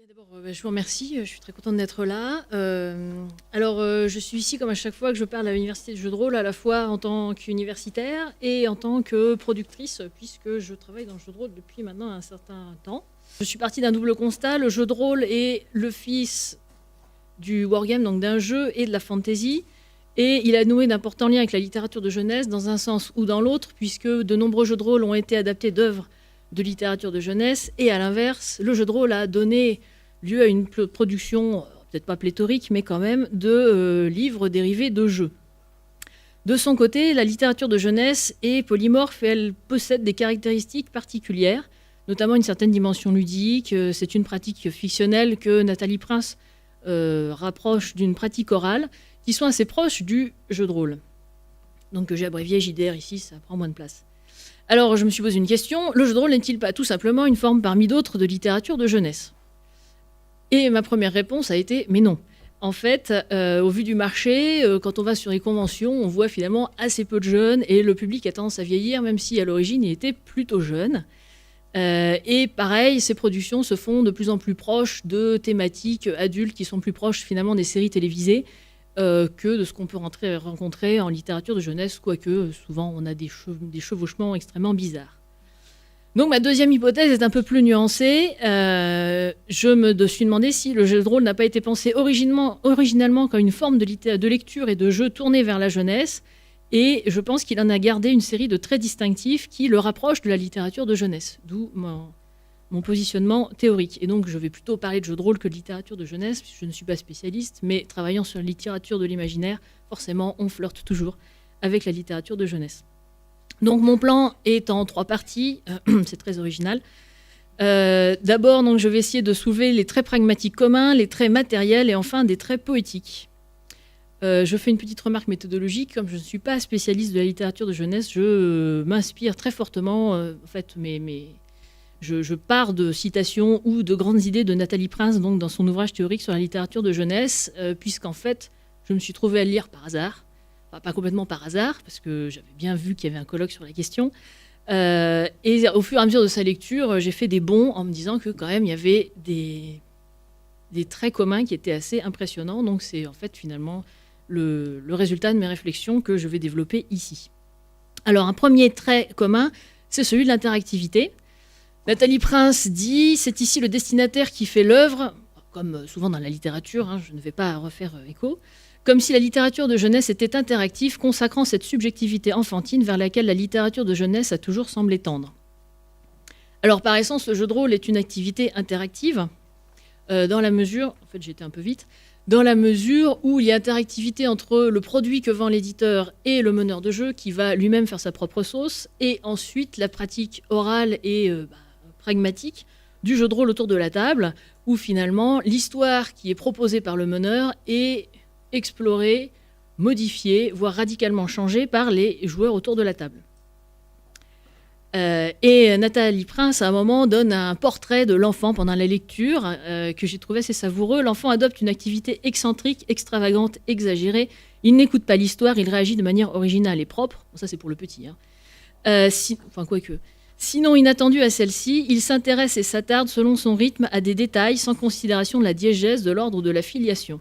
D'abord, je vous remercie, je suis très contente d'être là. Je suis ici comme à chaque fois que je parle à l'université de jeux de rôle, à la fois en tant qu'universitaire et en tant que productrice, puisque je travaille dans le jeu de rôle depuis maintenant un certain temps. Je suis partie d'un double constat, le jeu de rôle est le fils du wargame, donc d'un jeu et de la fantasy, et il a noué d'importants liens avec la littérature de jeunesse dans un sens ou dans l'autre, puisque de nombreux jeux de rôle ont été adaptés d'œuvres de littérature de jeunesse, et à l'inverse, le jeu de rôle a donné lieu à une production, peut-être pas pléthorique, mais quand même, de livres dérivés de jeux. De son côté, la littérature de jeunesse est polymorphe et elle possède des caractéristiques particulières, notamment une certaine dimension ludique. C'est une pratique fictionnelle que Nathalie Prince rapproche d'une pratique orale, qui sont assez proches du jeu de rôle. Donc que j'ai abrévié JDR ici, ça prend moins de place. Alors je me suis posé une question, le jeu de rôle n'est-il pas tout simplement une forme parmi d'autres de littérature de jeunesse ? Et ma première réponse a été, mais non. En fait, au vu du marché, quand on va sur les conventions, on voit finalement assez peu de jeunes et le public a tendance à vieillir, même si à l'origine il était plutôt jeune. Et pareil, ces productions se font de plus en plus proches de thématiques adultes qui sont plus proches finalement des séries télévisées que de ce qu'on peut rencontrer en littérature de jeunesse, quoique souvent on a des chevauchements extrêmement bizarres. Donc ma deuxième hypothèse est un peu plus nuancée. Je me suis demandé si le jeu de rôle n'a pas été pensé originalement comme une forme de lecture et de jeu tournée vers la jeunesse. Et je pense qu'il en a gardé une série de traits distinctifs qui le rapprochent de la littérature de jeunesse. D'où mon positionnement théorique. Et donc je vais plutôt parler de jeu de rôle que de littérature de jeunesse, puisque je ne suis pas spécialiste, mais travaillant sur la littérature de l'imaginaire, forcément on flirte toujours avec la littérature de jeunesse. Donc mon plan est en 3 parties, c'est très original. D'abord, donc, je vais essayer de soulever les traits pragmatiques communs, les traits matériels et enfin des traits poétiques. Je fais une petite remarque méthodologique, comme je ne suis pas spécialiste de la littérature de jeunesse, je m'inspire très fortement, je pars de citations ou de grandes idées de Nathalie Prince, donc dans son ouvrage théorique sur la littérature de jeunesse, puisqu'en fait, je me suis trouvée à le lire par hasard. Enfin, pas complètement par hasard, parce que j'avais bien vu qu'il y avait un colloque sur la question. Et au fur et à mesure de sa lecture, j'ai fait des bonds en me disant que quand même, il y avait des traits communs qui étaient assez impressionnants. Donc c'est en fait finalement le résultat de mes réflexions que je vais développer ici. Alors un premier trait commun, c'est celui de l'interactivité. Nathalie Prince dit « C'est ici le destinataire qui fait l'œuvre », comme souvent dans la littérature, je ne vais pas refaire écho, comme si la littérature de jeunesse était interactive, consacrant cette subjectivité enfantine vers laquelle la littérature de jeunesse a toujours semblé tendre. Alors par essence, le jeu de rôle est une activité interactive, dans la mesure, en fait j'étais un peu vite, dans la mesure où il y a interactivité entre le produit que vend l'éditeur et le meneur de jeu qui va lui-même faire sa propre sauce, et ensuite la pratique orale et pragmatique du jeu de rôle autour de la table, où finalement l'histoire qui est proposée par le meneur est explorée, modifiée, voire radicalement changée par les joueurs autour de la table. Et Nathalie Prince, à un moment, donne un portrait de l'enfant pendant la lecture que j'ai trouvé assez savoureux. L'enfant adopte une activité excentrique, extravagante, exagérée. Il n'écoute pas l'histoire, il réagit de manière originale et propre. Bon, ça, c'est pour le petit. Sinon inattendu à celle-ci, il s'intéresse et s'attarde selon son rythme à des détails sans considération de la diégèse, de l'ordre ou de la filiation.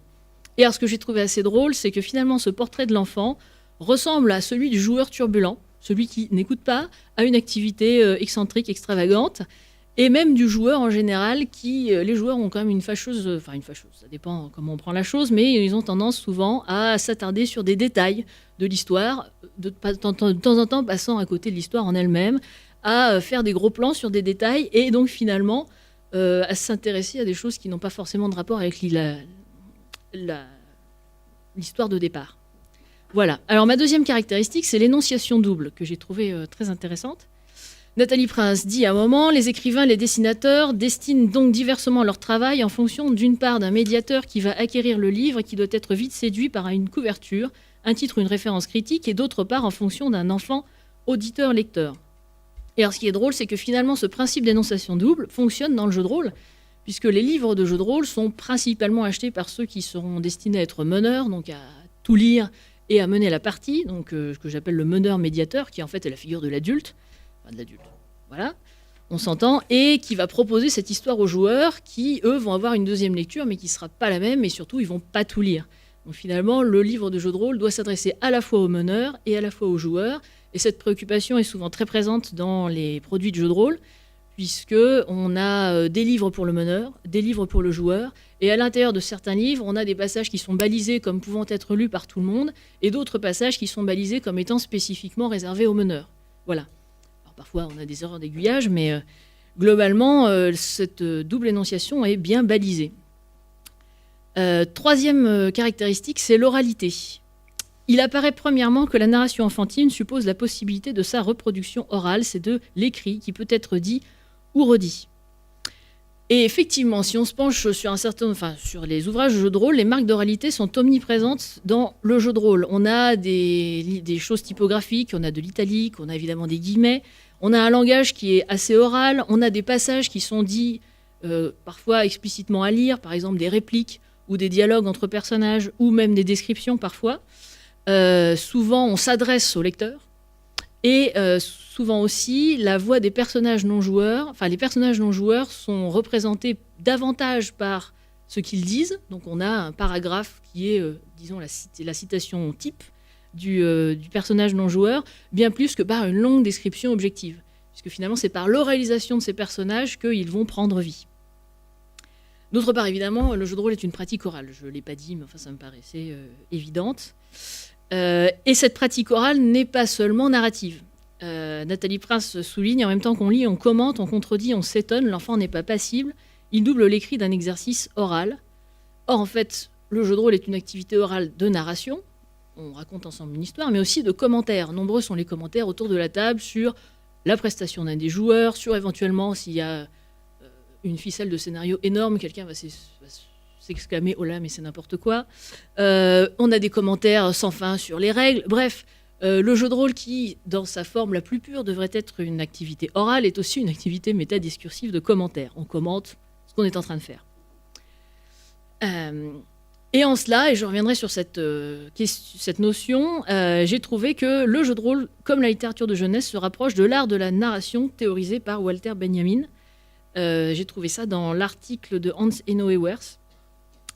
Et alors, ce que j'ai trouvé assez drôle, c'est que finalement, ce portrait de l'enfant ressemble à celui du joueur turbulent, celui qui n'écoute pas, a une activité excentrique, extravagante, et même du joueur en général, les joueurs ont quand même une fâcheuse, ça dépend comment on prend la chose, mais ils ont tendance souvent à s'attarder sur des détails de l'histoire, de temps en temps passant à côté de l'histoire en elle-même, à faire des gros plans sur des détails, et donc finalement à s'intéresser à des choses qui n'ont pas forcément de rapport avec l'histoire de départ. Voilà. Alors ma deuxième caractéristique, c'est l'énonciation double, que j'ai trouvée très intéressante. Nathalie Prince dit à un moment, les écrivains, les dessinateurs destinent donc diversement leur travail en fonction d'une part d'un médiateur qui va acquérir le livre et qui doit être vite séduit par une couverture, un titre ou une référence critique, et d'autre part en fonction d'un enfant auditeur-lecteur. Et alors ce qui est drôle, c'est que finalement ce principe d'énonciation double fonctionne dans le jeu de rôle, puisque les livres de jeux de rôle sont principalement achetés par ceux qui seront destinés à être meneurs, donc à tout lire et à mener la partie, donc ce que j'appelle le meneur-médiateur, qui en fait est la figure de l'adulte, voilà. on s'entend, et qui va proposer cette histoire aux joueurs qui, eux, vont avoir une deuxième lecture, mais qui ne sera pas la même, et surtout, ils ne vont pas tout lire. Donc finalement, le livre de jeu de rôle doit s'adresser à la fois aux meneurs et à la fois aux joueurs, et cette préoccupation est souvent très présente dans les produits de jeu de rôle, puisqu'on a des livres pour le meneur, des livres pour le joueur, et à l'intérieur de certains livres, on a des passages qui sont balisés comme pouvant être lus par tout le monde, et d'autres passages qui sont balisés comme étant spécifiquement réservés aux meneurs. Voilà. Alors parfois, on a des erreurs d'aiguillage, mais globalement, cette double énonciation est bien balisée. Troisième caractéristique, c'est l'oralité. Il apparaît premièrement que la narration enfantine suppose la possibilité de sa reproduction orale, c'est de l'écrit qui peut être dit ou redit. Et effectivement, si on se penche sur les ouvrages de jeux de rôle, les marques d'oralité sont omniprésentes dans le jeu de rôle. On a des choses typographiques, on a de l'italique, on a évidemment des guillemets, on a un langage qui est assez oral, on a des passages qui sont dits parfois explicitement à lire, par exemple des répliques ou des dialogues entre personnages ou même des descriptions parfois. Souvent, on s'adresse au lecteur. Et souvent aussi, la voix des personnages non-joueurs, enfin les personnages non-joueurs sont représentés davantage par ce qu'ils disent. Donc on a un paragraphe qui est, disons, la citation type du personnage non-joueur, bien plus que par une longue description objective. Puisque finalement, c'est par l'oralisation de ces personnages qu'ils vont prendre vie. D'autre part, évidemment, le jeu de rôle est une pratique orale. Je ne l'ai pas dit, mais enfin, ça me paraissait évidente. Et cette pratique orale n'est pas seulement narrative. Nathalie Prince souligne, en même temps qu'on lit, on commente, on contredit, on s'étonne, l'enfant n'est pas passible, il double l'écrit d'un exercice oral. Or, en fait, le jeu de rôle est une activité orale de narration, on raconte ensemble une histoire, mais aussi de commentaires. Nombreux sont les commentaires autour de la table sur la prestation d'un des joueurs, sur éventuellement s'il y a une ficelle de scénario énorme, quelqu'un va s'exclamer « Oh là, mais c'est n'importe quoi ». On a des commentaires sans fin sur les règles. Bref, le jeu de rôle qui, dans sa forme la plus pure, devrait être une activité orale, est aussi une activité métadiscursive de commentaires. On commente ce qu'on est en train de faire. Et en cela, et je reviendrai sur cette notion, j'ai trouvé que le jeu de rôle, comme la littérature de jeunesse, se rapproche de l'art de la narration théorisé par Walter Benjamin. J'ai trouvé ça dans l'article de Hans Eno Ewers.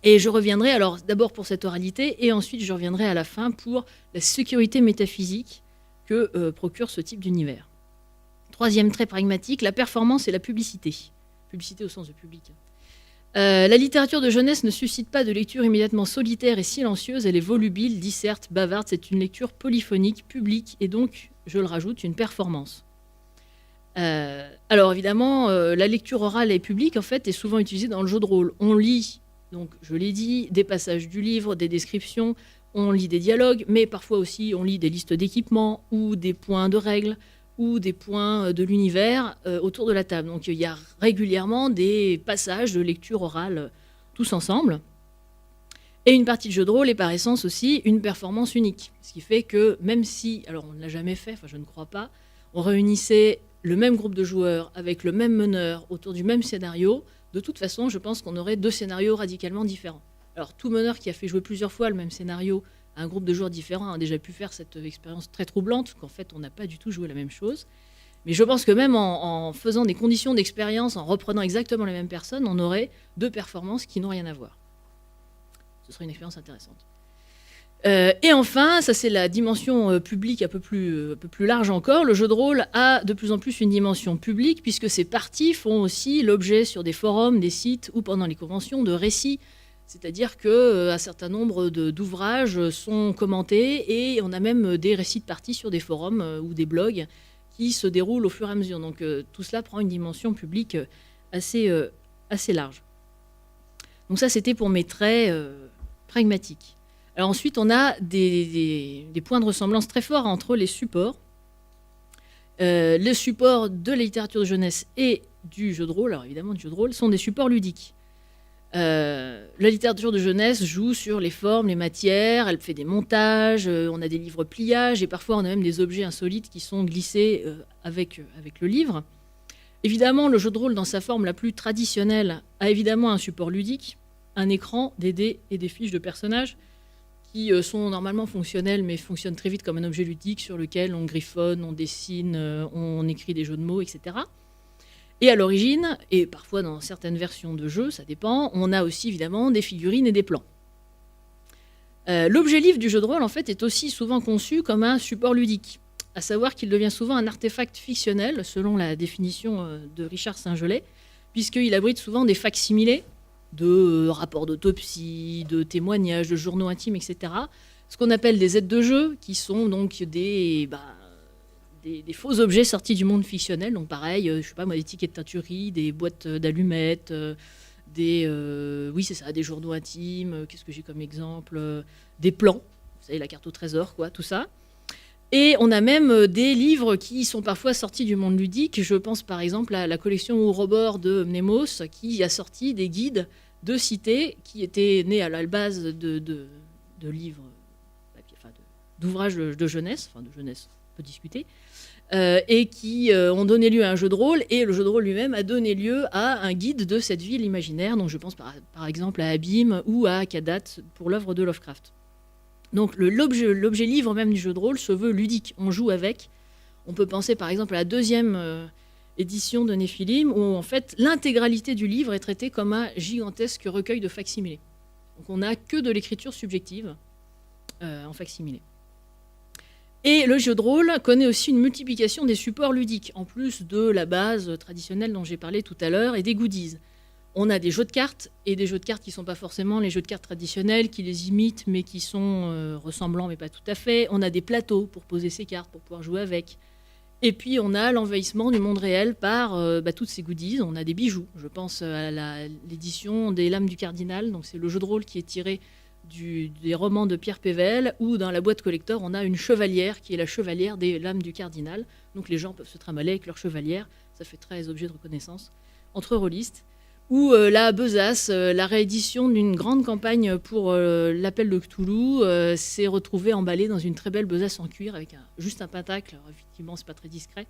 Et je reviendrai alors d'abord pour cette oralité et ensuite je reviendrai à la fin pour la sécurité métaphysique que procure ce type d'univers. Troisième trait pragmatique, la performance et la publicité. Publicité au sens de public. La littérature de jeunesse ne suscite pas de lecture immédiatement solitaire et silencieuse, elle est volubile, disserte, bavarde, c'est une lecture polyphonique, publique et donc, je le rajoute, une performance. Alors évidemment, la lecture orale et publique en fait est souvent utilisée dans le jeu de rôle. On lit, donc je l'ai dit, des passages du livre, des descriptions, on lit des dialogues, mais parfois aussi on lit des listes d'équipements ou des points de règles ou des points de l'univers autour de la table. Donc il y a régulièrement des passages de lecture orale tous ensemble. Et une partie de jeu de rôle est par essence aussi une performance unique. Ce qui fait que même si, alors on ne l'a jamais fait, enfin je ne crois pas, on réunissait le même groupe de joueurs avec le même meneur autour du même scénario, de toute façon, je pense qu'on aurait deux scénarios radicalement différents. Alors, tout meneur qui a fait jouer plusieurs fois le même scénario à un groupe de joueurs différents a déjà pu faire cette expérience très troublante, qu'en fait, on n'a pas du tout joué la même chose. Mais je pense que même en faisant des conditions d'expérience, en reprenant exactement les mêmes personnes, on aurait deux performances qui n'ont rien à voir. Ce serait une expérience intéressante. Et enfin, ça c'est la dimension publique un peu plus large encore, le jeu de rôle a de plus en plus une dimension publique puisque ses parties font aussi l'objet sur des forums, des sites ou pendant les conventions de récits. C'est-à-dire qu'un certain nombre d'ouvrages sont commentés et on a même des récits de parties sur des forums ou des blogs qui se déroulent au fur et à mesure. Donc tout cela prend une dimension publique assez large. Donc ça c'était pour mes traits pragmatiques. Alors ensuite, on a des points de ressemblance très forts entre les supports. Les supports de la littérature de jeunesse et du jeu de rôle, alors évidemment du jeu de rôle, sont des supports ludiques. La littérature de jeunesse joue sur les formes, les matières, elle fait des montages, on a des livres pliages et parfois on a même des objets insolites qui sont glissés avec le livre. Évidemment, le jeu de rôle dans sa forme la plus traditionnelle a évidemment un support ludique, un écran, des dés et des fiches de personnages qui sont normalement fonctionnels, mais fonctionnent très vite comme un objet ludique sur lequel on griffonne, on dessine, on écrit des jeux de mots, etc. Et à l'origine, et parfois dans certaines versions de jeu, ça dépend, on a aussi évidemment des figurines et des plans. L'objet livre du jeu de rôle, en fait, est aussi souvent conçu comme un support ludique, à savoir qu'il devient souvent un artefact fictionnel, selon la définition de Richard Saint-Gelais, puisqu'il abrite souvent des facsimilés de rapports d'autopsie, de témoignages, de journaux intimes, etc. Ce qu'on appelle des aides de jeu, qui sont donc des faux objets sortis du monde fictionnel. Donc pareil, je sais pas moi, des tickets de teinturerie, des boîtes d'allumettes, oui c'est ça, des journaux intimes. Qu'est-ce que j'ai comme exemple? Des plans, vous savez la carte au trésor, quoi, tout ça. Et on a même des livres qui sont parfois sortis du monde ludique. Je pense par exemple à la collection Ouroboros de Mnemos, qui a sorti des guides de cités qui étaient nés à la base de livres, d'ouvrages de jeunesse, enfin de jeunesse, on peut discuter, et qui ont donné lieu à un jeu de rôle, et le jeu de rôle lui-même a donné lieu à un guide de cette ville imaginaire. Donc je pense par exemple à Abîme ou à Kadat pour l'œuvre de Lovecraft. Donc l'objet livre même du jeu de rôle se veut ludique, on joue avec. On peut penser par exemple à la deuxième édition de Néphilim, où en fait l'intégralité du livre est traitée comme un gigantesque recueil de facsimilés. Donc on n'a que de l'écriture subjective en facsimilé. Et le jeu de rôle connaît aussi une multiplication des supports ludiques, en plus de la base traditionnelle dont j'ai parlé tout à l'heure et des goodies. On a des jeux de cartes, et des jeux de cartes qui ne sont pas forcément les jeux de cartes traditionnels, qui les imitent, mais qui sont ressemblants, mais pas tout à fait. On a des plateaux pour poser ses cartes, pour pouvoir jouer avec. Et puis, on a l'envahissement du monde réel par toutes ces goodies. On a des bijoux. Je pense à l'édition des Lames du Cardinal. Donc, c'est le jeu de rôle qui est tiré des romans de Pierre Pével, où dans la boîte collector, on a une chevalière qui est la chevalière des Lames du Cardinal. Donc, les gens peuvent se trimballer avec leur chevalière. Ça fait très objet de reconnaissance entre rôlistes. Ou la besace, la réédition d'une grande campagne pour l'appel de Cthulhu, s'est retrouvée emballée dans une très belle besace en cuir avec juste un pentacle. Alors, effectivement, c'est pas très discret,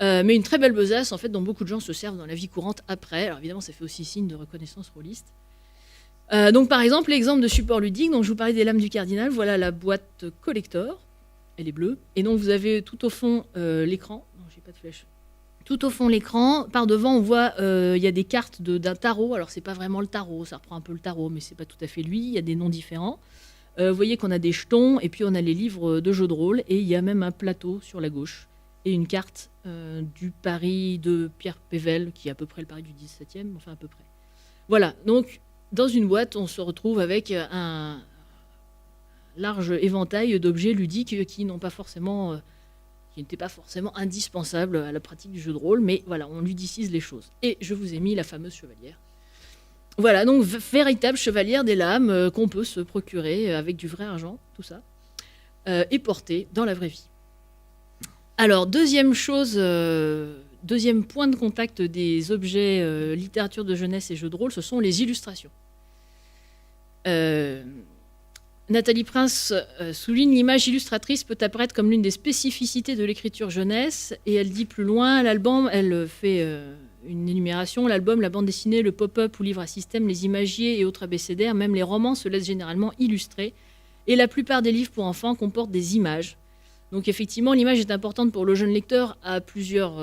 mais une très belle besace en fait dont beaucoup de gens se servent dans la vie courante après. Alors évidemment, ça fait aussi signe de reconnaissance rôliste. Donc par exemple, l'exemple de support ludique dont je vous parlais des Lames du Cardinal, voilà la boîte collector. Elle est bleue, et donc vous avez tout au fond l'écran. Non, j'ai pas de flèche. Tout au fond de l'écran, par devant, on voit il y a des cartes d'un tarot. Alors, c'est pas vraiment le tarot, ça reprend un peu le tarot, mais c'est pas tout à fait lui. Il y a des noms différents. Vous voyez qu'on a des jetons, et puis on a les livres de jeux de rôle, et il y a même un plateau sur la gauche, et une carte du Paris de Pierre Pével, qui est à peu près le Paris du 17e, enfin à peu près. Voilà, donc dans une boîte, on se retrouve avec un large éventail d'objets ludiques qui n'ont pas forcément... qui n'était pas forcément indispensable à la pratique du jeu de rôle, mais voilà, on ludicise les choses. Et je vous ai mis la fameuse chevalière. Voilà, donc véritable chevalière des lames qu'on peut se procurer avec du vrai argent, tout ça, et porter dans la vraie vie. Alors, deuxième chose, deuxième point de contact des objets littérature de jeunesse et jeux de rôle, ce sont les illustrations. Nathalie Prince souligne l'image illustratrice peut apparaître comme l'une des spécificités de l'écriture jeunesse, et elle dit plus loin, l'album, elle fait une énumération, l'album, la bande dessinée, le pop-up ou livre à système, les imagiers et autres abécédaires, même les romans se laissent généralement illustrer, et la plupart des livres pour enfants comportent des images. Donc effectivement, l'image est importante pour le jeune lecteur à plusieurs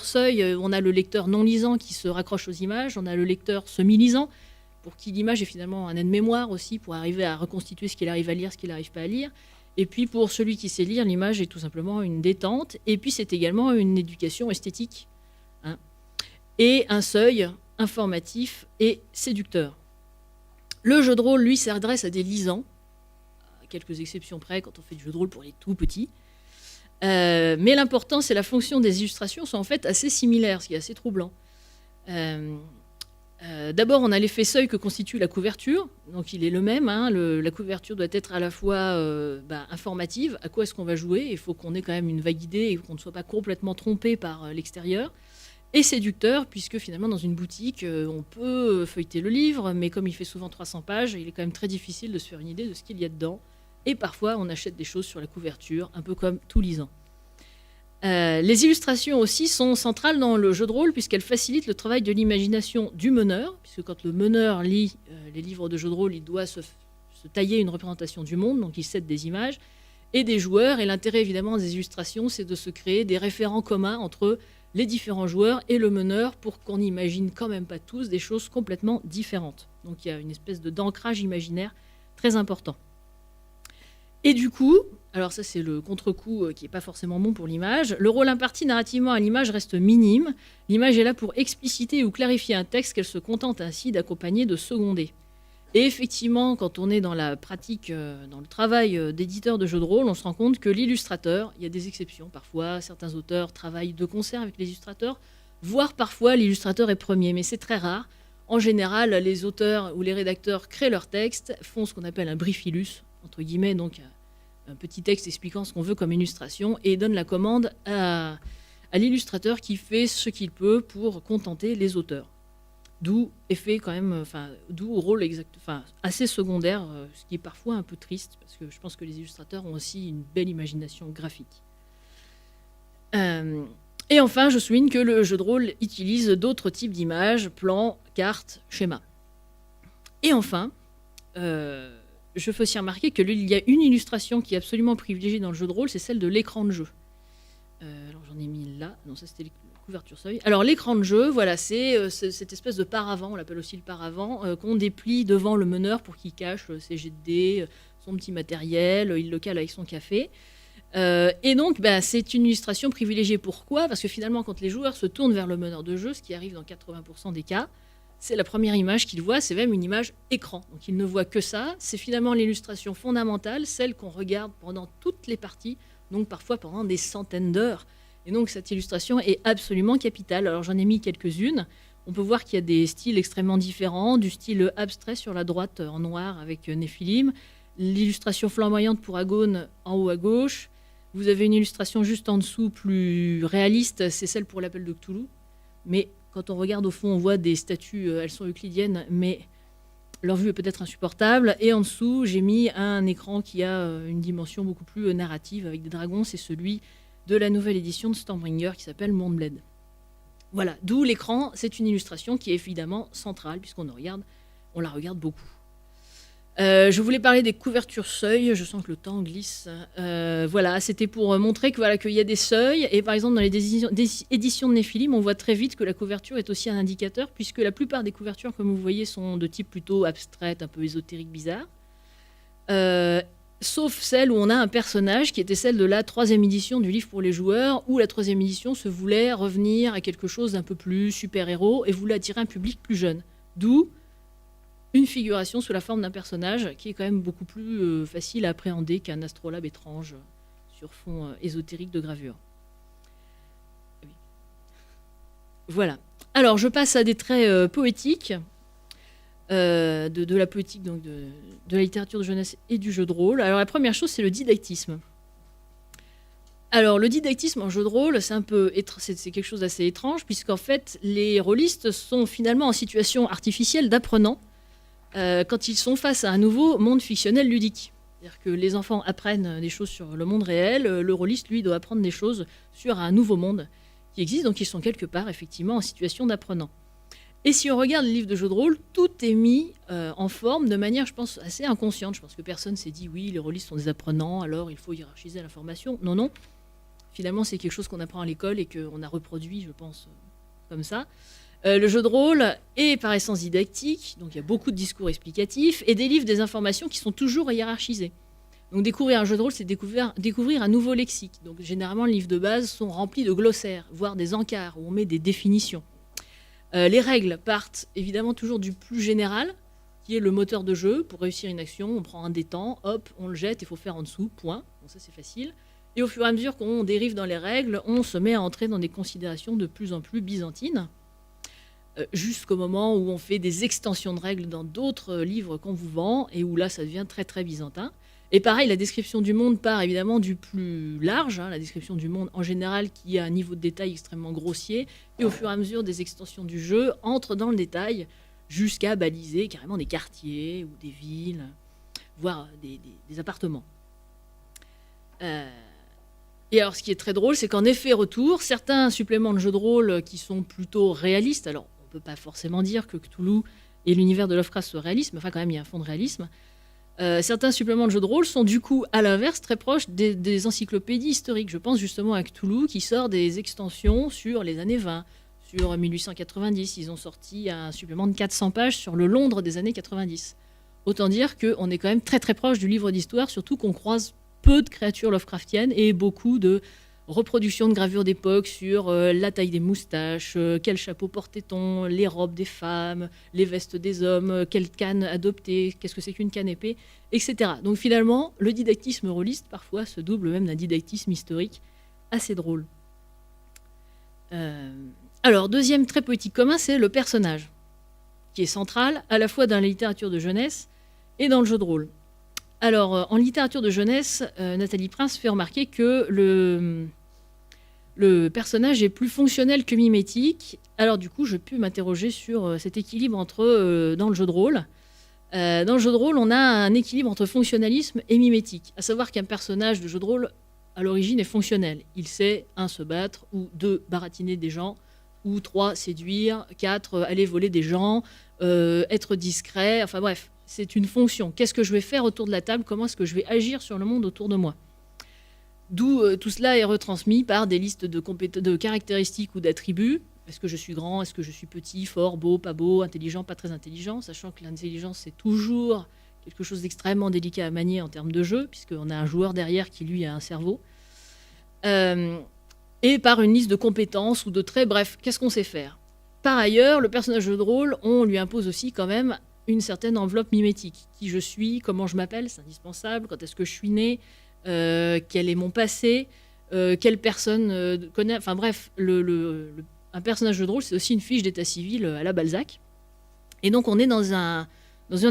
seuils. On a le lecteur non lisant qui se raccroche aux images, on a le lecteur semi-lisant, pour qui l'image est finalement un aide-mémoire aussi, pour arriver à reconstituer ce qu'il arrive à lire, ce qu'il n'arrive pas à lire. Et puis pour celui qui sait lire, l'image est tout simplement une détente. Et puis c'est également une éducation esthétique. Et un seuil informatif et séducteur. Le jeu de rôle, lui, s'adresse à des lisants, à quelques exceptions près quand on fait du jeu de rôle pour les tout petits. Mais l'importance et la fonction des illustrations sont en fait assez similaires, ce qui est assez troublant. D'abord, on a l'effet seuil que constitue la couverture. Donc, il est le même. La couverture doit être à la fois informative. À quoi est-ce qu'on va jouer? Il faut qu'on ait quand même une vague idée et qu'on ne soit pas complètement trompé par l'extérieur. Et séducteur, puisque finalement, dans une boutique, on peut feuilleter le livre, mais comme il fait souvent 300 pages, il est quand même très difficile de se faire une idée de ce qu'il y a dedans. Et parfois, on achète des choses sur la couverture, un peu comme tout lisant. Les illustrations aussi sont centrales dans le jeu de rôle puisqu'elles facilitent le travail de l'imagination du meneur, puisque quand le meneur lit les livres de jeu de rôle, il doit se tailler une représentation du monde, donc il cède des images. et des joueurs. Et l'intérêt évidemment des illustrations, c'est de se créer des référents communs entre les différents joueurs et le meneur pour qu'on n'imagine quand même pas tous des choses complètement différentes. Donc il y a une espèce d'ancrage imaginaire très important. Et du coup, alors ça c'est le contre-coup qui n'est pas forcément bon pour l'image, le rôle imparti narrativement à l'image reste minime. L'image est là pour expliciter ou clarifier un texte qu'elle se contente ainsi d'accompagner, de seconder. Et effectivement, quand on est dans la pratique, dans le travail d'éditeur de jeux de rôle, on se rend compte que l'illustrateur, il y a des exceptions parfois, certains auteurs travaillent de concert avec les illustrateurs, voire parfois l'illustrateur est premier, mais c'est très rare. En général, les auteurs ou les rédacteurs créent leur texte, font ce qu'on appelle un briefilus, entre guillemets, donc un petit texte expliquant ce qu'on veut comme illustration, et donnent la commande à l'illustrateur qui fait ce qu'il peut pour contenter les auteurs. D'où effet quand même, d'où rôle assez secondaire, ce qui est parfois un peu triste, parce que je pense que les illustrateurs ont aussi une belle imagination graphique. Et enfin, je souligne que le jeu de rôle utilise d'autres types d'images, plans, cartes, schémas. Et enfin, je fais aussi remarquer qu'il y a une illustration qui est absolument privilégiée dans le jeu de rôle, c'est celle de l'écran de jeu. Alors j'en ai mis là, non ça c'était couverture seuil. Alors l'écran de jeu, voilà, c'est cette espèce de paravent, on l'appelle aussi le paravent, qu'on déplie devant le meneur pour qu'il cache ses jets de dés, son petit matériel, il le cale avec son café. Et donc c'est une illustration privilégiée. Pourquoi ? Parce que finalement quand les joueurs se tournent vers le meneur de jeu, ce qui arrive dans 80% des cas, c'est la première image qu'ils voient, c'est même une image écran. Donc ils ne voient que ça, c'est finalement l'illustration fondamentale, celle qu'on regarde pendant toutes les parties, donc parfois pendant des centaines d'heures. Et donc cette illustration est absolument capitale. Alors j'en ai mis quelques-unes. On peut voir qu'il y a des styles extrêmement différents, du style abstrait sur la droite en noir avec Néphilim, l'illustration flamboyante pour Agone en haut à gauche. Vous avez une illustration juste en dessous plus réaliste, c'est celle pour l'appel de Cthulhu. Mais quand on regarde au fond, on voit des statues, elles sont euclidiennes, mais leur vue est peut-être insupportable. Et en dessous, j'ai mis un écran qui a une dimension beaucoup plus narrative avec des dragons. C'est celui de la nouvelle édition de Stormbringer qui s'appelle Moonblade. Voilà, d'où l'écran, c'est une illustration qui est évidemment centrale puisqu'on la regarde beaucoup. Je voulais parler des couvertures seuils, je sens que le temps glisse. Voilà, c'était pour montrer qu'il y a des seuils, et par exemple dans les éditions de Néphilim, on voit très vite que la couverture est aussi un indicateur, puisque la plupart des couvertures, comme vous voyez, sont de type plutôt abstraite, un peu ésotérique, bizarre. Sauf celle où on a un personnage qui était celle de la 3e édition du livre pour les joueurs, où la 3e édition se voulait revenir à quelque chose d'un peu plus super-héros et voulait attirer un public plus jeune. D'où une figuration sous la forme d'un personnage qui est quand même beaucoup plus facile à appréhender qu'un astrolabe étrange sur fond ésotérique de gravure. Voilà. Alors, je passe à des traits poétiques. De la poétique, donc de la littérature de jeunesse et du jeu de rôle. Alors la première chose, c'est le didactisme. Alors le didactisme en jeu de rôle, c'est quelque chose d'assez étrange, puisqu'en fait, les rôlistes sont finalement en situation artificielle d'apprenants quand ils sont face à un nouveau monde fictionnel ludique. C'est-à-dire que les enfants apprennent des choses sur le monde réel, le rôliste, lui, doit apprendre des choses sur un nouveau monde qui existe, donc ils sont quelque part, effectivement, en situation d'apprenant. Et si on regarde les livres de jeux de rôle, tout est mis en forme de manière, je pense, assez inconsciente. Je pense que personne s'est dit, oui, les rôlistes sont des apprenants, alors il faut hiérarchiser l'information. Non, non. Finalement, c'est quelque chose qu'on apprend à l'école et qu'on a reproduit, je pense, comme ça. Le jeu de rôle est par essence didactique, donc il y a beaucoup de discours explicatifs, et délivre des informations qui sont toujours hiérarchisées. Donc découvrir un jeu de rôle, c'est découvrir un nouveau lexique. Donc généralement, les livres de base sont remplis de glossaires, voire des encarts, où on met des définitions. Les règles partent évidemment toujours du plus général, qui est le moteur de jeu. Pour réussir une action, on prend un des temps, hop, on le jette, il faut faire en dessous, point. Bon, ça c'est facile. Et au fur et à mesure qu'on dérive dans les règles, on se met à entrer dans des considérations de plus en plus byzantines, jusqu'au moment où on fait des extensions de règles dans d'autres livres qu'on vous vend, et où là ça devient très très byzantin. Et pareil, la description du monde part évidemment du plus large, la description du monde en général qui a un niveau de détail extrêmement grossier, et au fur et à mesure des extensions du jeu entre dans le détail jusqu'à baliser carrément des quartiers ou des villes, voire des appartements. Et alors ce qui est très drôle, c'est qu'en effet retour, certains suppléments de jeux de rôle qui sont plutôt réalistes, alors on ne peut pas forcément dire que Cthulhu et l'univers de Lovecraft soient réalistes, mais enfin quand même il y a un fond de réalisme, Certains suppléments de jeux de rôle sont du coup, à l'inverse, très proches des encyclopédies historiques. Je pense justement à Cthulhu qui sort des extensions sur les années 20, sur 1890. Ils ont sorti un supplément de 400 pages sur le Londres des années 90. Autant dire qu'on est quand même très très proche du livre d'histoire, surtout qu'on croise peu de créatures Lovecraftiennes et beaucoup de reproductions de gravures d'époque sur la taille des moustaches, quel chapeau portait-on, les robes des femmes, les vestes des hommes, quelle canne adopter, qu'est-ce que c'est qu'une canne épée, etc. Donc finalement, le didactisme rôliste parfois se double même d'un didactisme historique assez drôle. Alors, deuxième trait poétique commun, c'est le personnage, qui est central à la fois dans la littérature de jeunesse et dans le jeu de rôle. Alors, en littérature de jeunesse, Nathalie Prince fait remarquer que le personnage est plus fonctionnel que mimétique. Alors du coup, je peux m'interroger sur cet équilibre dans le jeu de rôle. Dans le jeu de rôle, on a un équilibre entre fonctionnalisme et mimétique. À savoir qu'un personnage de jeu de rôle, à l'origine, est fonctionnel. Il sait, 1, se battre, ou 2, baratiner des gens, ou 3, séduire, 4, aller voler des gens, être discret, enfin bref. C'est une fonction. Qu'est-ce que je vais faire autour de la table? Comment est-ce que je vais agir sur le monde autour de moi? D'où tout cela est retransmis par des listes de caractéristiques ou d'attributs. Est-ce que je suis grand? Est-ce que je suis petit? Fort? Beau? Pas beau? Intelligent? Pas très intelligent? Sachant que l'intelligence, c'est toujours quelque chose d'extrêmement délicat à manier en termes de jeu, puisqu'on a un joueur derrière qui, lui, a un cerveau. Et par une liste de compétences ou de traits. Bref, qu'est-ce qu'on sait faire? Par ailleurs, le personnage de jeu de rôle, on lui impose aussi quand même une certaine enveloppe mimétique. Qui je suis, comment je m'appelle, c'est indispensable. Quand est-ce que je suis né, quel est mon passé, quelle personne connaît. Enfin bref, un personnage de jeu de rôle, c'est aussi une fiche d'état civil à la Balzac. Et donc on est dans un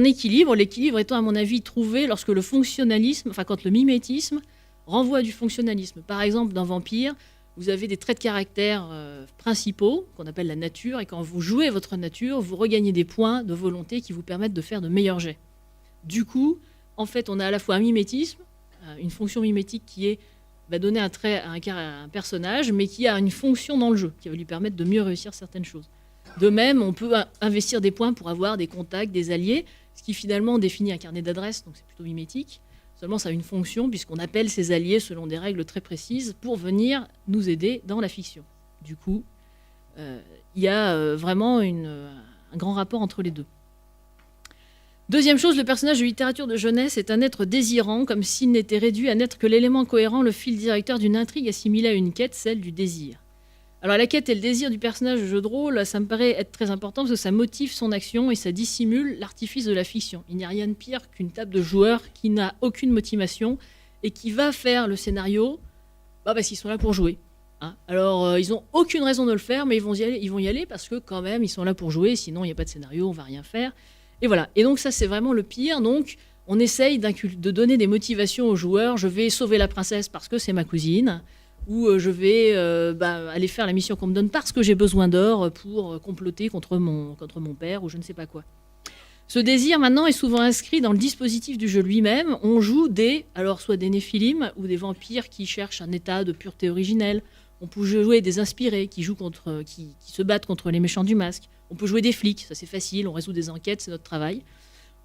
équilibre. L'équilibre étant, à mon avis, trouvé lorsque le fonctionnalisme, enfin quand le mimétisme renvoie à du fonctionnalisme. Par exemple, dans Vampire, vous avez des traits de caractère principaux, qu'on appelle la nature, et quand vous jouez votre nature, vous regagnez des points de volonté qui vous permettent de faire de meilleurs jets. Du coup, en fait, on a à la fois un mimétisme, une fonction mimétique qui va donner un trait à un personnage, mais qui a une fonction dans le jeu, qui va lui permettre de mieux réussir certaines choses. De même, on peut investir des points pour avoir des contacts, des alliés, ce qui finalement définit un carnet d'adresses, donc c'est plutôt mimétique. Seulement, ça a une fonction, puisqu'on appelle ses alliés selon des règles très précises pour venir nous aider dans la fiction. Du coup, il y a vraiment un grand rapport entre les deux. Deuxième chose, le personnage de littérature de jeunesse est un être désirant, comme s'il n'était réduit à n'être que l'élément cohérent, le fil directeur d'une intrigue assimilée à une quête, celle du désir. Alors la quête et le désir du personnage de jeu de rôle, ça me paraît être très important parce que ça motive son action et ça dissimule l'artifice de la fiction. Il n'y a rien de pire qu'une table de joueurs qui n'a aucune motivation et qui va faire le scénario parce qu'ils sont là pour jouer. Hein. Alors ils n'ont aucune raison de le faire, mais ils vont y aller parce que quand même ils sont là pour jouer, sinon il n'y a pas de scénario, on ne va rien faire. Et voilà. Et donc ça c'est vraiment le pire. Donc on essaye de donner des motivations aux joueurs. Je vais sauver la princesse parce que c'est ma cousine. Ou je vais aller faire la mission qu'on me donne parce que j'ai besoin d'or pour comploter contre mon père ou je ne sais pas quoi. Ce désir maintenant est souvent inscrit dans le dispositif du jeu lui-même. On joue soit des néphilim ou des vampires qui cherchent un état de pureté originelle. On peut jouer des inspirés qui se battent contre les méchants du masque. On peut jouer des flics, ça c'est facile, on résout des enquêtes, c'est notre travail.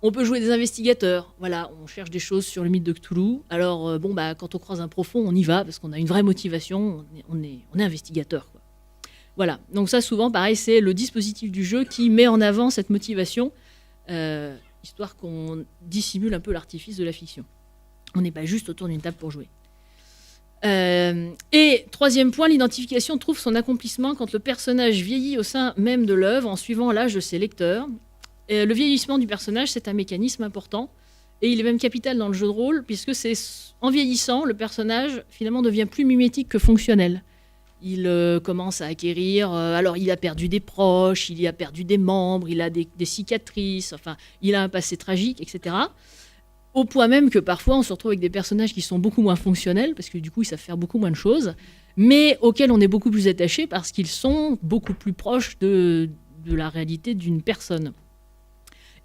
On peut jouer des investigateurs. Voilà, on cherche des choses sur le mythe de Cthulhu. Alors, quand on croise un profond, on y va parce qu'on a une vraie motivation. On est investigateur, quoi. Voilà. Donc ça, souvent, pareil, c'est le dispositif du jeu qui met en avant cette motivation, histoire qu'on dissimule un peu l'artifice de la fiction. On n'est pas juste autour d'une table pour jouer. Et troisième point, l'identification trouve son accomplissement quand le personnage vieillit au sein même de l'œuvre en suivant l'âge de ses lecteurs. Le vieillissement du personnage, c'est un mécanisme important et il est même capital dans le jeu de rôle puisque en vieillissant, le personnage finalement devient plus mimétique que fonctionnel. Il commence à acquérir, alors il a perdu des proches, il a perdu des membres, il a des cicatrices, enfin il a un passé tragique, etc. Au point même que parfois on se retrouve avec des personnages qui sont beaucoup moins fonctionnels parce que du coup ils savent faire beaucoup moins de choses, mais auxquels on est beaucoup plus attaché parce qu'ils sont beaucoup plus proches de la réalité d'une personne.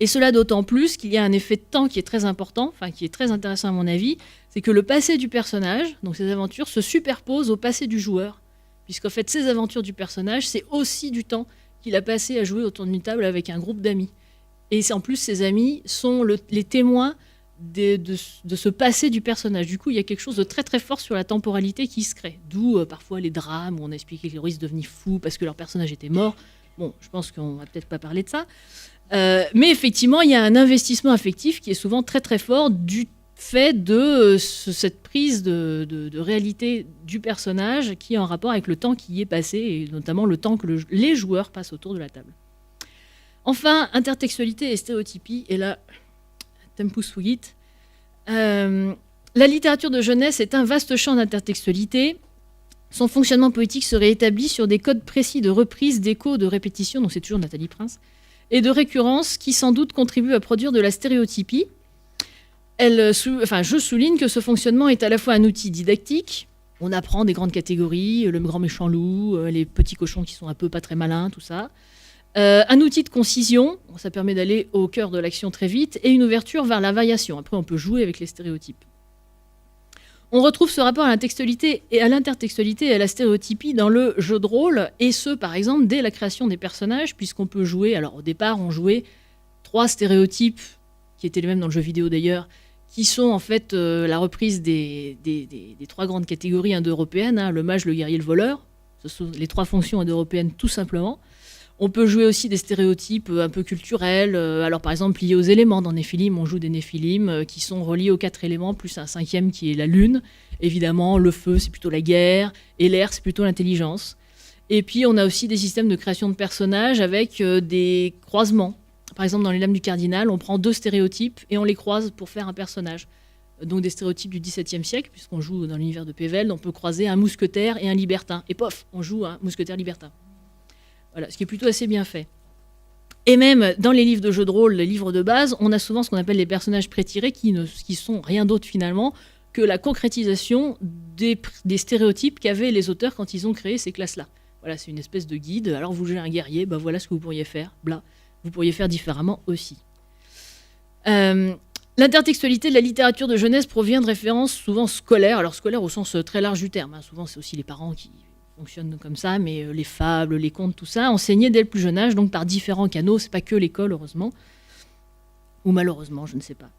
Et cela d'autant plus qu'il y a un effet de temps qui est très important, enfin qui est très intéressant à mon avis, c'est que le passé du personnage, donc ses aventures, se superposent au passé du joueur. Puisqu'en fait, ces aventures du personnage, c'est aussi du temps qu'il a passé à jouer autour d'une table avec un groupe d'amis. Et en plus, ces amis sont les témoins de se passer du personnage. Du coup, il y a quelque chose de très très fort sur la temporalité qui se crée. D'où parfois les drames où on a expliqué que les héroïnes devenaient fous parce que leur personnage était mort. Bon, je pense qu'on va peut-être pas parler de ça. Mais effectivement, il y a un investissement affectif qui est souvent très très fort du fait de cette prise de réalité du personnage qui est en rapport avec le temps qui y est passé, et notamment le temps que les joueurs passent autour de la table. Enfin, intertextualité et stéréotypie, et là, tempus fugit. La littérature de jeunesse est un vaste champ d'intertextualité. Son fonctionnement poétique serait établi sur des codes précis de reprise, d'écho, de répétition, donc c'est toujours Nathalie Prince, et de récurrence qui sans doute contribuent à produire de la stéréotypie. Je souligne que ce fonctionnement est à la fois un outil didactique, on apprend des grandes catégories, le grand méchant loup, les petits cochons qui sont un peu pas très malins, tout ça. Un outil de concision, ça permet d'aller au cœur de l'action très vite, et une ouverture vers la variation. Après, on peut jouer avec les stéréotypes. On retrouve ce rapport à l'intertextualité et à la stéréotypie dans le jeu de rôle, et ce, par exemple, dès la création des personnages, puisqu'on peut jouer... Alors, au départ, on jouait 3 stéréotypes, qui étaient les mêmes dans le jeu vidéo d'ailleurs, qui sont en fait la reprise des 3 grandes catégories indo-européennes, hein, le mage, le guerrier, le voleur. Ce sont les 3 fonctions indo-européennes, tout simplement. On peut jouer aussi des stéréotypes un peu culturels. Alors, par exemple, liés aux éléments. Dans Néphilim, on joue des Néphilim qui sont reliés aux 4 éléments, plus un 5e qui est la lune. Évidemment, le feu, c'est plutôt la guerre, et l'air, c'est plutôt l'intelligence. Et puis, on a aussi des systèmes de création de personnages avec des croisements. Par exemple, dans Les Lames du Cardinal, on prend 2 stéréotypes et on les croise pour faire un personnage. Donc des stéréotypes du XVIIe siècle, puisqu'on joue dans l'univers de Pévelde, on peut croiser un mousquetaire et un libertin. Et pof, on joue un mousquetaire libertin. Voilà, ce qui est plutôt assez bien fait. Et même dans les livres de jeux de rôle, les livres de base, on a souvent ce qu'on appelle les personnages prétirés qui sont rien d'autre finalement que la concrétisation des stéréotypes qu'avaient les auteurs quand ils ont créé ces classes-là. Voilà, c'est une espèce de guide. Alors vous jouez un guerrier, ben voilà ce que vous pourriez faire, bla. Vous pourriez faire différemment aussi. L'intertextualité de la littérature de jeunesse provient de références souvent scolaires, alors scolaires au sens très large du terme. Hein. Souvent, c'est aussi les parents qui fonctionnent comme ça, mais les fables, les contes, tout ça, enseignées dès le plus jeune âge, donc par différents canaux. C'est pas que l'école, heureusement. Ou malheureusement, je ne sais pas.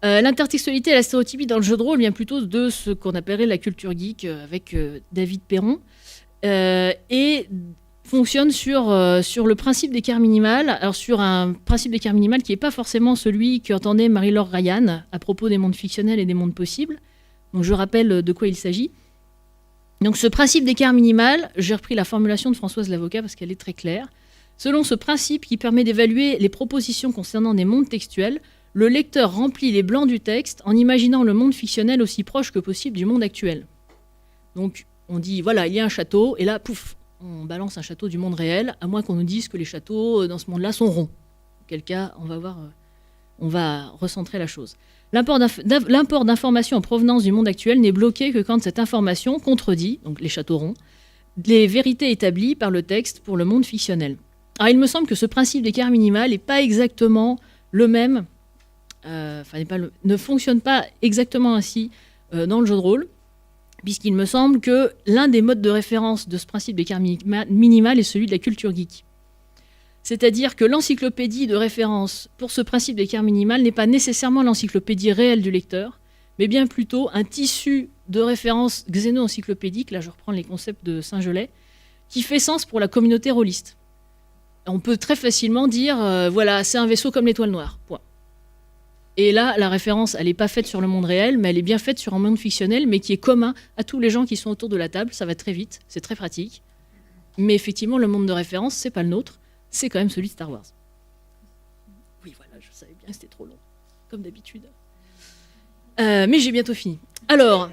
L'intertextualité et la stéréotypie dans le jeu de rôle vient plutôt de ce qu'on appellerait la culture geek avec David Perron. Et fonctionne sur le principe d'écart minimal, alors sur un principe d'écart minimal qui n'est pas forcément celui qu'entendait Marie-Laure Ryan à propos des mondes fictionnels et des mondes possibles. Donc je rappelle de quoi il s'agit. Donc ce principe d'écart minimal, j'ai repris la formulation de Françoise Lavocat parce qu'elle est très claire. Selon ce principe qui permet d'évaluer les propositions concernant des mondes textuels, le lecteur remplit les blancs du texte en imaginant le monde fictionnel aussi proche que possible du monde actuel. Donc on dit, voilà, il y a un château, et là, pouf, on balance un château du monde réel, à moins qu'on nous dise que les châteaux dans ce monde-là sont ronds. Auquel cas, on va recentrer la chose. L'import d'informations en provenance du monde actuel n'est bloqué que quand cette information contredit, donc les châteaux ronds, les vérités établies par le texte pour le monde fictionnel. Alors il me semble que ce principe d'écart minimal n'est pas exactement le même, ne fonctionne pas exactement ainsi dans le jeu de rôle, puisqu'il me semble que l'un des modes de référence de ce principe d'écart minimal est celui de la culture geek. C'est-à-dire que l'encyclopédie de référence pour ce principe d'écart minimal n'est pas nécessairement l'encyclopédie réelle du lecteur, mais bien plutôt un tissu de référence xéno-encyclopédique, là je reprends les concepts de Saint-Gelais, qui fait sens pour la communauté rôliste. On peut très facilement dire, voilà, c'est un vaisseau comme l'étoile noire, point. Et là, la référence, elle n'est pas faite sur le monde réel, mais elle est bien faite sur un monde fictionnel, mais qui est commun à tous les gens qui sont autour de la table. Ça va très vite, c'est très pratique. Mais effectivement, le monde de référence, c'est pas le nôtre, c'est quand même celui de Star Wars. Oui, voilà, je savais bien que c'était trop long, comme d'habitude. Mais j'ai bientôt fini. Alors,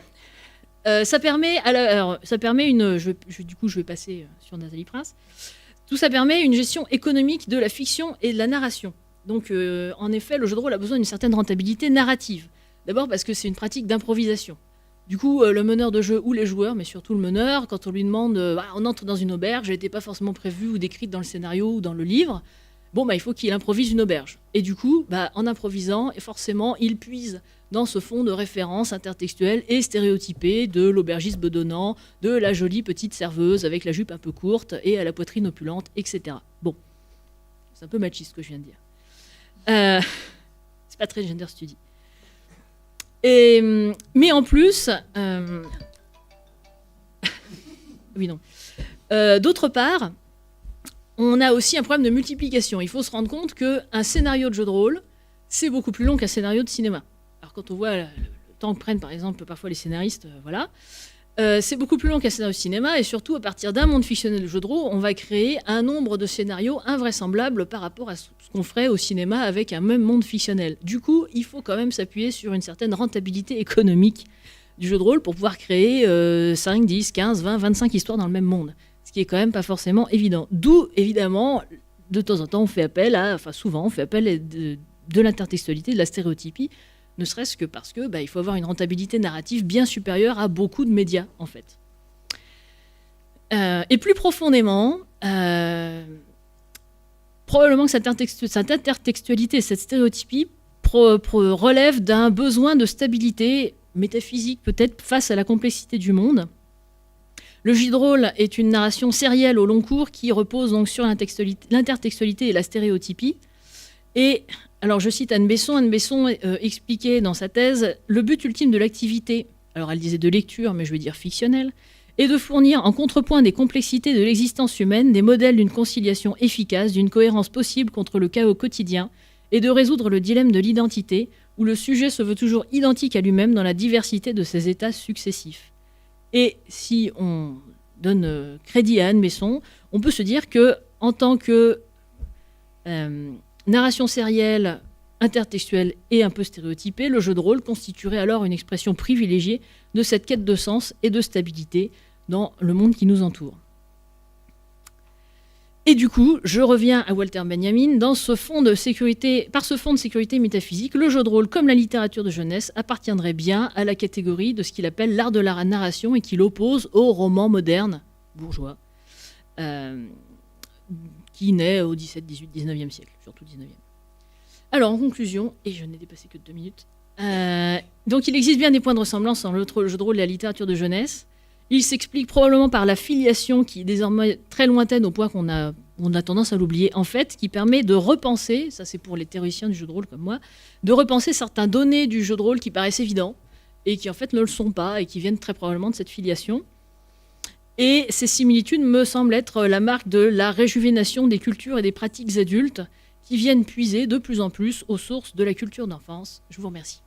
ça permet du coup, je vais passer sur Nathalie Prince. Tout ça permet une gestion économique de la fiction et de la narration. Donc, en effet, le jeu de rôle a besoin d'une certaine rentabilité narrative. D'abord parce que c'est une pratique d'improvisation. Du coup, le meneur de jeu ou les joueurs, mais surtout le meneur, quand on lui demande on entre dans une auberge, elle n'était pas forcément prévue ou décrite dans le scénario ou dans le livre, il faut qu'il improvise une auberge. Et du coup, en improvisant, forcément, il puise dans ce fond de référence intertextuelle et stéréotypée de l'aubergiste bedonnant, de la jolie petite serveuse avec la jupe un peu courte et à la poitrine opulente, etc. Bon, c'est un peu machiste ce que je viens de dire. C'est pas très gender study. Mais en plus, oui, non. D'autre part, on a aussi un problème de multiplication. Il faut se rendre compte qu'un scénario de jeu de rôle, c'est beaucoup plus long qu'un scénario de cinéma. Alors quand on voit le temps que prennent par exemple parfois les scénaristes, voilà, c'est beaucoup plus long qu'un scénario de cinéma, et surtout à partir d'un monde fictionnel de jeu de rôle, on va créer un nombre de scénarios invraisemblables par rapport à ce qu'on ferait au cinéma avec un même monde fictionnel. Du coup, il faut quand même s'appuyer sur une certaine rentabilité économique du jeu de rôle pour pouvoir créer 5, 10, 15, 20, 25 histoires dans le même monde. Ce qui est quand même pas forcément évident. D'où, évidemment, de temps en temps, on fait appel à, enfin souvent, on fait appel à de l'intertextualité, de la stéréotypie, ne serait-ce que parce que il faut avoir une rentabilité narrative bien supérieure à beaucoup de médias, en fait. Et plus profondément, probablement que cette intertextualité, cette stéréotypie relève d'un besoin de stabilité métaphysique, peut-être, face à la complexité du monde. Le jeu de rôle est une narration sérielle au long cours qui repose donc sur l'intertextualité et la stéréotypie. Et, alors je cite Anne Besson. Anne Besson expliquait dans sa thèse « Le but ultime de l'activité, alors elle disait de lecture, mais je vais dire fictionnelle, est de fournir en contrepoint des complexités de l'existence humaine des modèles d'une conciliation efficace, d'une cohérence possible contre le chaos quotidien, et de résoudre le dilemme de l'identité, où le sujet se veut toujours identique à lui-même dans la diversité de ses états successifs. » Et si on donne crédit à Anne Besson, on peut se dire que, en tant que narration sérielle, intertextuelle et un peu stéréotypée, le jeu de rôle constituerait alors une expression privilégiée de cette quête de sens et de stabilité dans le monde qui nous entoure. Et du coup, je reviens à Walter Benjamin. Par ce fonds de sécurité métaphysique, le jeu de rôle, comme la littérature de jeunesse, appartiendrait bien à la catégorie de ce qu'il appelle l'art de la narration et qu'il oppose au roman moderne, bourgeois, qui naît au 17, 18, 19e siècle, surtout 19e. Alors, en conclusion, et je n'ai dépassé que de 2 minutes, donc il existe bien des points de ressemblance entre le jeu de rôle et la littérature de jeunesse. Il s'explique probablement par la filiation qui est désormais très lointaine au point qu'on a tendance à l'oublier, en fait, qui permet de repenser, ça c'est pour les théoriciens du jeu de rôle comme moi, de repenser certains données du jeu de rôle qui paraissent évidents et qui en fait ne le sont pas et qui viennent très probablement de cette filiation. Et ces similitudes me semblent être la marque de la réjuvénation des cultures et des pratiques adultes qui viennent puiser de plus en plus aux sources de la culture d'enfance. Je vous remercie.